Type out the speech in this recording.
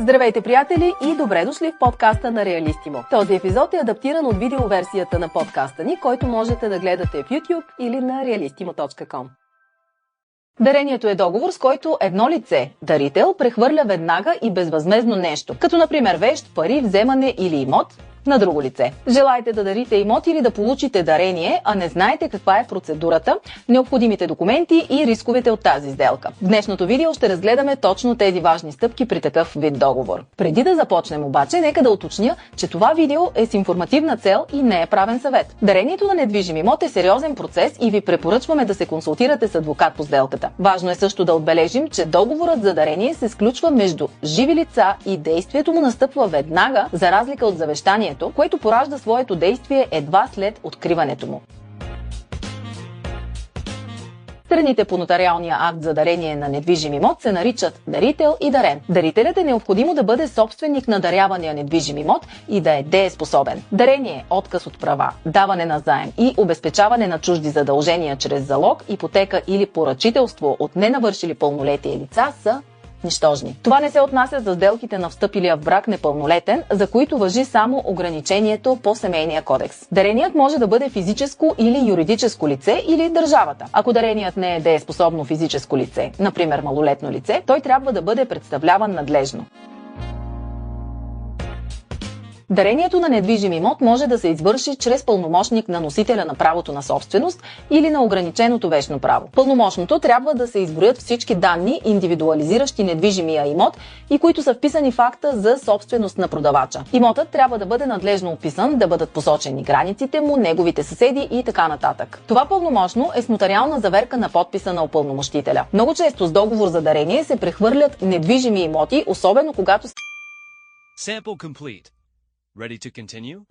Здравейте, приятели, и добре дошли в подкаста на Реалистимо. Този епизод е адаптиран от видеоверсията на подкаста ни, който можете да гледате в YouTube или на realistimo.com. Дарението е договор, с който едно лице, дарител, прехвърля веднага и безвъзмездно нещо, като например вещ, пари, вземане или имот, на друго лице. Желаете да дарите имот или да получите дарение, а не знаете каква е процедурата, необходимите документи и рисковете от тази сделка. В днешното видео ще разгледаме точно тези важни стъпки при такъв вид договор. Преди да започнем обаче, нека да уточня, че това видео е с информативна цел и не е правен съвет. Дарението на недвижим имот е сериозен процес и ви препоръчваме да се консултирате с адвокат по сделката. Важно е също да отбележим, че договорът за дарение се сключва между живи лица и действието му настъпва веднага, за разлика от завещанието, което поражда своето действие едва след откриването му. Страните по нотариалния акт за дарение на недвижим имот се наричат дарител и дарен. Дарителят е необходимо да бъде собственик на дарявания недвижим имот и да е дееспособен. Дарение, отказ от права, даване на заем и обезпечаване на чужди задължения чрез залог, ипотека или поръчителство от ненавършили пълнолетие лица са нищожни. Това не се отнася за сделките на встъпилия в брак непълнолетен, за които важи само ограничението по Семейния кодекс. Дареният може да бъде физическо или юридическо лице или държавата. Ако дареният не е дееспособно физическо лице, например малолетно лице, той трябва да бъде представляван надлежно. Дарението на недвижим имот може да се извърши чрез пълномощник на носителя на правото на собственост или на ограниченото вещно право. Пълномощното трябва да се изброят всички данни, индивидуализиращи недвижимия имот и които са вписани в акта за собственост на продавача. Имотът трябва да бъде надлежно описан, да бъдат посочени границите му, неговите съседи и така нататък. Това пълномощно е с нотариална заверка на подписа на упълномощителя. Много често с договор за дарение се прехвърлят недвижими имоти, особено когато Sample complete. Ready to continue?